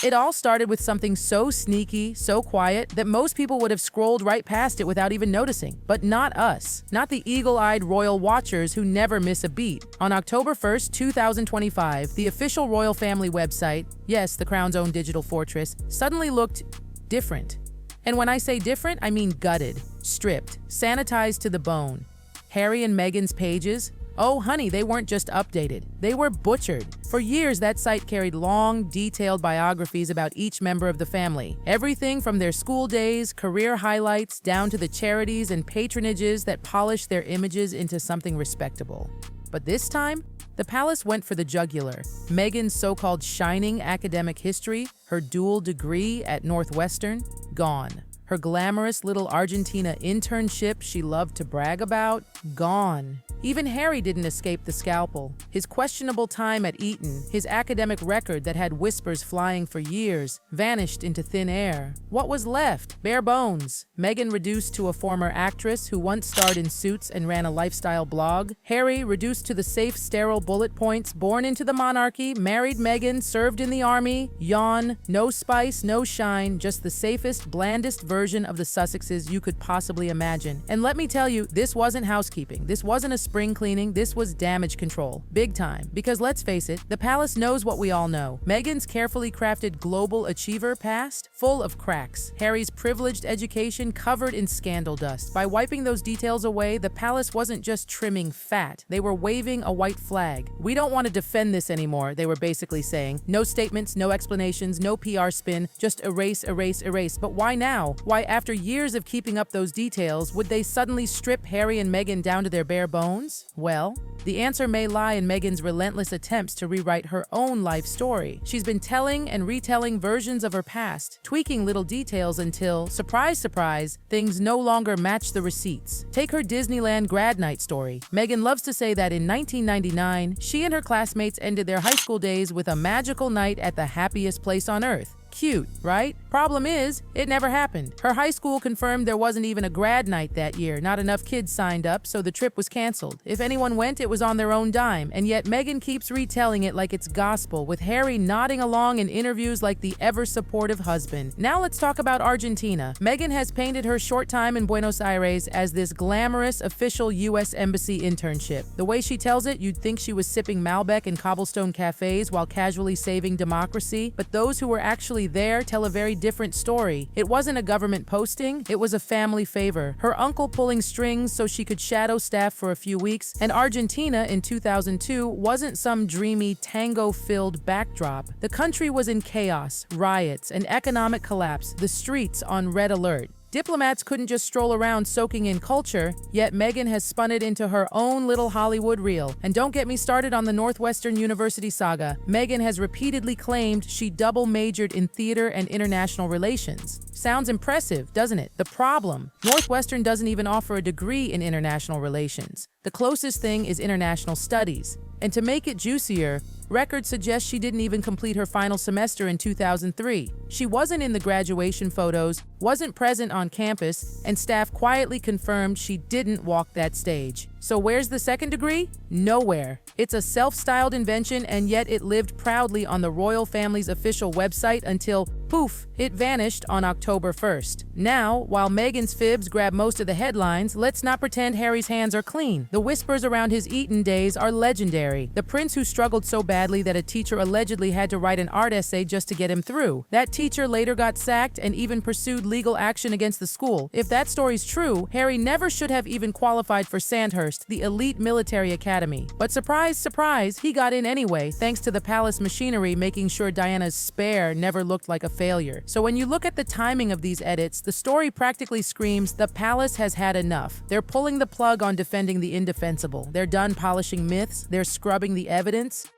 It all started with something so sneaky, so quiet, that most people would have scrolled right past it without even noticing. But not us. Not the eagle-eyed royal watchers who never miss a beat. On October 1st, 2025, the official royal family website, yes, the Crown's own digital fortress, suddenly looked different. And when I say different, I mean gutted, stripped, sanitized to the bone. Harry and Meghan's pages? Oh, honey, they weren't just updated. They were butchered. For years, that site carried long, detailed biographies about each member of the family. Everything from their school days, career highlights, down to the charities and patronages that polished their images into something respectable. But this time, the palace went for the jugular. Meghan's so-called shining academic history, her dual degree at Northwestern, gone. Her glamorous little Argentina internship she loved to brag about, gone. Even Harry didn't escape the scalpel. His questionable time at Eton, his academic record that had whispers flying for years, vanished into thin air. What was left? Bare bones. Meghan reduced to a former actress who once starred in Suits and ran a lifestyle blog. Harry reduced to the safe, sterile bullet points, born into the monarchy, married Meghan, served in the army, yawn, no spice, no shine, just the safest, blandest version of the Sussexes you could possibly imagine. And let me tell you, this wasn't housekeeping. This wasn't a spring cleaning, this was damage control. Big time. Because let's face it, the palace knows what we all know. Meghan's carefully crafted global achiever past, full of cracks. Harry's privileged education covered in scandal dust. By wiping those details away, the palace wasn't just trimming fat. They were waving a white flag. We don't want to defend this anymore, they were basically saying. No statements, no explanations, no PR spin, just erase, erase, erase. But why now? Why, after years of keeping up those details, would they suddenly strip Harry and Meghan down to their bare bones? Well, the answer may lie in Meghan's relentless attempts to rewrite her own life story. She's been telling and retelling versions of her past, tweaking little details until, surprise, surprise, things no longer match the receipts. Take her Disneyland grad night story. Meghan loves to say that in 1999, she and her classmates ended their high school days with a magical night at the happiest place on earth. Cute, right? Problem is, it never happened. Her high school confirmed there wasn't even a grad night that year. Not enough kids signed up, so the trip was canceled. If anyone went, it was on their own dime. And yet Meghan keeps retelling it like it's gospel, with Harry nodding along in interviews like the ever-supportive husband. Now let's talk about Argentina. Meghan has painted her short time in Buenos Aires as this glamorous official U.S. Embassy internship. The way she tells it, you'd think she was sipping Malbec in cobblestone cafes while casually saving democracy. But those who were actually there tell a very different story. It wasn't a government posting, it was a family favor. Her uncle pulling strings so she could shadow staff for a few weeks, and Argentina in 2002 wasn't some dreamy, tango-filled backdrop. The country was in chaos, riots, and economic collapse, the streets on red alert. Diplomats couldn't just stroll around soaking in culture, yet Meghan has spun it into her own little Hollywood reel. And don't get me started on the Northwestern University saga. Meghan has repeatedly claimed she double majored in theater and international relations. Sounds impressive, doesn't it? The problem, Northwestern doesn't even offer a degree in international relations. The closest thing is international studies. And to make it juicier, records suggest she didn't even complete her final semester in 2003. She wasn't in the graduation photos, wasn't present on campus, and staff quietly confirmed she didn't walk that stage. So where's the second degree? Nowhere. It's a self-styled invention, and yet it lived proudly on the royal family's official website until, poof, it vanished on October 1st. Now, while Meghan's fibs grab most of the headlines, let's not pretend Harry's hands are clean. The whispers around his Eton days are legendary. The prince who struggled so badly that a teacher allegedly had to write an art essay just to get him through. That teacher later got sacked and even pursued legal action against the school. If that story's true, Harry never should have even qualified for Sandhurst, the elite military academy. But surprise, surprise, he got in anyway, thanks to the palace machinery making sure Diana's spare never looked like a failure. So when you look at the timing of these edits, the story practically screams the palace has had enough. They're pulling the plug on defending the indefensible. They're done polishing myths. They're scrubbing the evidence.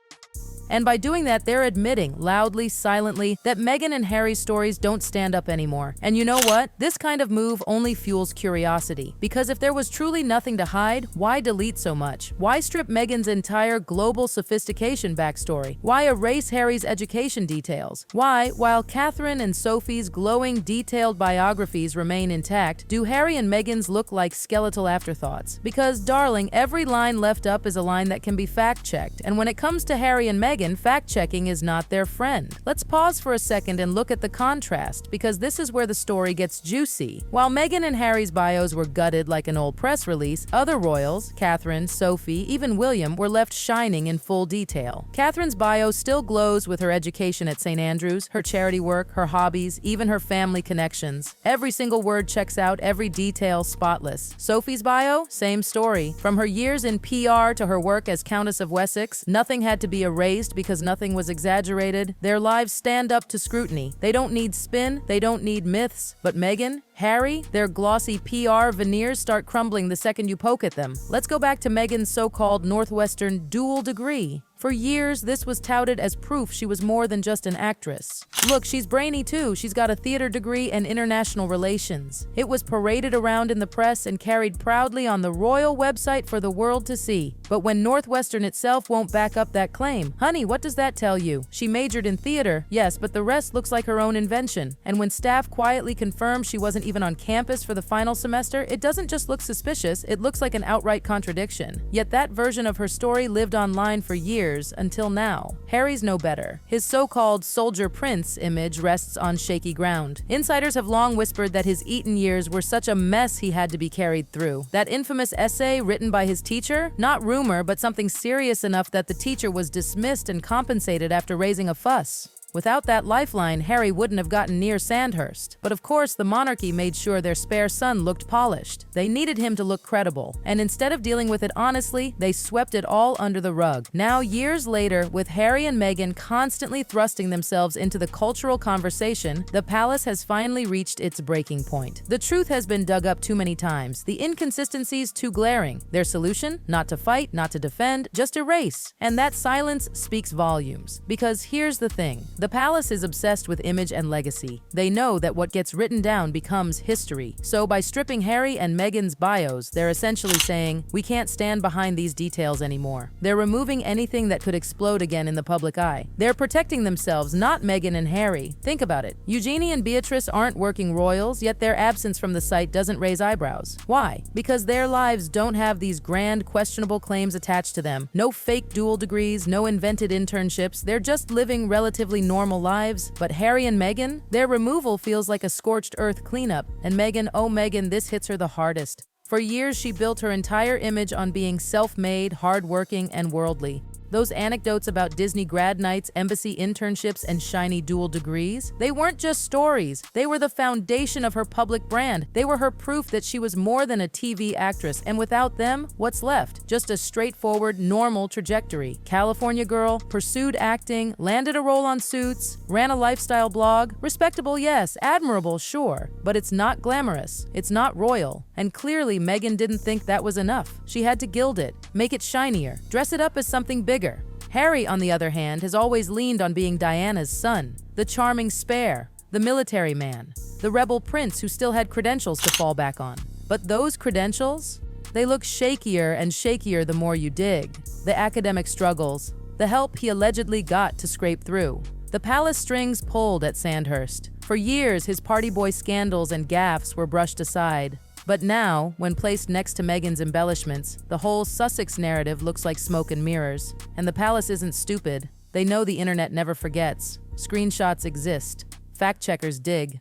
And by doing that, they're admitting, loudly, silently, that Meghan and Harry's stories don't stand up anymore. And you know what? This kind of move only fuels curiosity. Because if there was truly nothing to hide, why delete so much? Why strip Meghan's entire global sophistication backstory? Why erase Harry's education details? Why, while Catherine and Sophie's glowing, detailed biographies remain intact, do Harry and Meghan's look like skeletal afterthoughts? Because, darling, every line left up is a line that can be fact-checked. And when it comes to Harry and Meghan, Meghan, fact-checking is not their friend. Let's pause for a second and look at the contrast, because this is where the story gets juicy. While Meghan and Harry's bios were gutted like an old press release, other royals, Catherine, Sophie, even William, were left shining in full detail. Catherine's bio still glows with her education at St. Andrews, her charity work, her hobbies, even her family connections. Every single word checks out, every detail spotless. Sophie's bio? Same story. From her years in PR to her work as Countess of Wessex, nothing had to be erased because nothing was exaggerated. Their lives stand up to scrutiny. They don't need spin, they don't need myths. But Meghan, Harry, their glossy PR veneers start crumbling the second you poke at them. Let's go back to Meghan's so-called Northwestern dual degree. For years, this was touted as proof she was more than just an actress. Look, she's brainy too. She's got a theater degree and international relations. It was paraded around in the press and carried proudly on the royal website for the world to see. But when Northwestern itself won't back up that claim, honey, what does that tell you? She majored in theater, yes, but the rest looks like her own invention. And when staff quietly confirmed she wasn't even on campus for the final semester, it doesn't just look suspicious, it looks like an outright contradiction. Yet that version of her story lived online for years, until now. Harry's no better. His so-called soldier prince image rests on shaky ground. Insiders have long whispered that his Eton years were such a mess he had to be carried through. That infamous essay written by his teacher? Not rumor, but something serious enough that the teacher was dismissed and compensated after raising a fuss. Without that lifeline, Harry wouldn't have gotten near Sandhurst. But of course, the monarchy made sure their spare son looked polished. They needed him to look credible. And instead of dealing with it honestly, they swept it all under the rug. Now, years later, with Harry and Meghan constantly thrusting themselves into the cultural conversation, the palace has finally reached its breaking point. The truth has been dug up too many times. The inconsistencies too glaring. Their solution? Not to fight, not to defend, just erase. And that silence speaks volumes. Because here's the thing. The palace is obsessed with image and legacy. They know that what gets written down becomes history. So by stripping Harry and Meghan's bios, they're essentially saying, we can't stand behind these details anymore. They're removing anything that could explode again in the public eye. They're protecting themselves, not Meghan and Harry. Think about it. Eugenie and Beatrice aren't working royals, yet their absence from the site doesn't raise eyebrows. Why? Because their lives don't have these grand, questionable claims attached to them. No fake dual degrees, no invented internships. They're just living relatively normal lives. But Harry and Meghan, their removal feels like a scorched earth cleanup. And Meghan, oh Meghan, this hits her the hardest. For years, she built her entire image on being self-made, hardworking, and worldly. Those anecdotes about Disney grad nights, embassy internships, and shiny dual degrees, they weren't just stories. They were the foundation of her public brand. They were her proof that she was more than a TV actress. And without them, what's left? Just a straightforward, normal trajectory. California girl, pursued acting, landed a role on Suits, ran a lifestyle blog. Respectable, yes. Admirable, sure. But it's not glamorous. It's not royal. And clearly, Meghan didn't think that was enough. She had to gild it, make it shinier, dress it up as something bigger. Harry, on the other hand, has always leaned on being Diana's son, the charming spare, the military man, the rebel prince who still had credentials to fall back on. But those credentials? They look shakier and shakier the more you dig. The academic struggles, the help he allegedly got to scrape through, the palace strings pulled at Sandhurst. For years, his party boy scandals and gaffes were brushed aside. But now, when placed next to Meghan's embellishments, the whole Sussex narrative looks like smoke and mirrors. And the palace isn't stupid. They know the internet never forgets. Screenshots exist. Fact-checkers dig.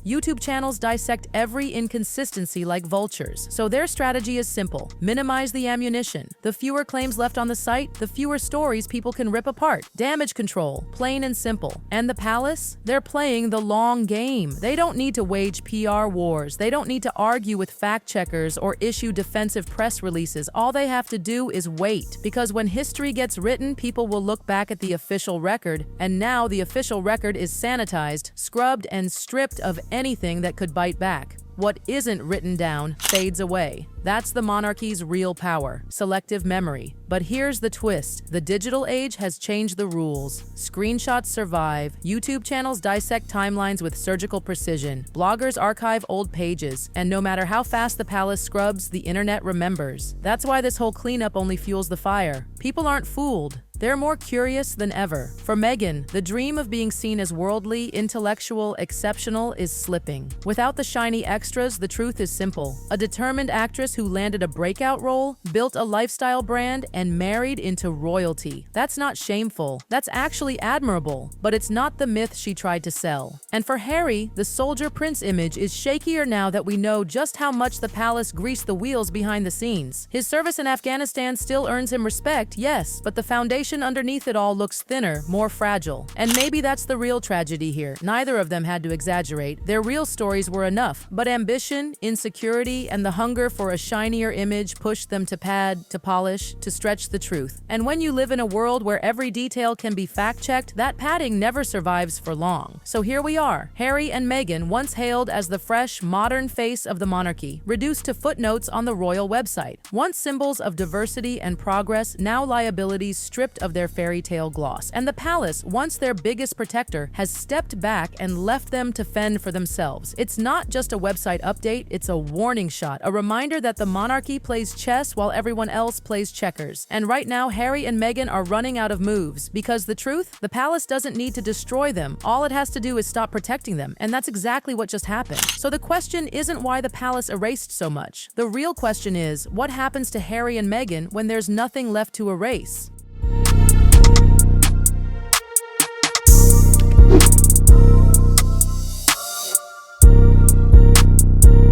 YouTube channels dissect every inconsistency like vultures. So their strategy is simple. Minimize the ammunition. The fewer claims left on the site, the fewer stories people can rip apart. Damage control, plain and simple. And the palace? They're playing the long game. They don't need to wage PR wars. They don't need to argue with fact-checkers or issue defensive press releases. All they have to do is wait. Because when history gets written, people will look back at the official record. And now the official record is sanitized, scrubbed, and stripped of anything that could bite back. What isn't written down fades away. That's the monarchy's real power, selective memory. But here's the twist. The digital age has changed the rules. Screenshots survive, YouTube channels dissect timelines with surgical precision, bloggers archive old pages, and no matter how fast the palace scrubs, the internet remembers. That's why this whole cleanup only fuels the fire. People aren't fooled. They're more curious than ever. For Meghan, the dream of being seen as worldly, intellectual, exceptional is slipping. Without the shiny extras, the truth is simple. A determined actress who landed a breakout role, built a lifestyle brand, and married into royalty. That's not shameful. That's actually admirable. But it's not the myth she tried to sell. And for Harry, the soldier prince image is shakier now that we know just how much the palace greased the wheels behind the scenes. His service in Afghanistan still earns him respect, yes, but the foundation underneath it all looks thinner, more fragile. And maybe that's the real tragedy here. Neither of them had to exaggerate. Their real stories were enough, but ambition, insecurity, and the hunger for a shinier image pushed them to pad, to polish, to stretch the truth. And when you live in a world where every detail can be fact-checked, that padding never survives for long. So here we are, Harry and Meghan, once hailed as the fresh, modern face of the monarchy, reduced to footnotes on the royal website. Once symbols of diversity and progress, now liabilities stripped of their fairy tale gloss. And the palace, once their biggest protector, has stepped back and left them to fend for themselves. It's not just a website update, it's a warning shot, a reminder that the monarchy plays chess while everyone else plays checkers. And right now, Harry and Meghan are running out of moves, because the truth, the palace doesn't need to destroy them. All it has to do is stop protecting them, and that's exactly what just happened. So the question isn't why the palace erased so much. The real question is, what happens to Harry and Meghan when there's nothing left to erase?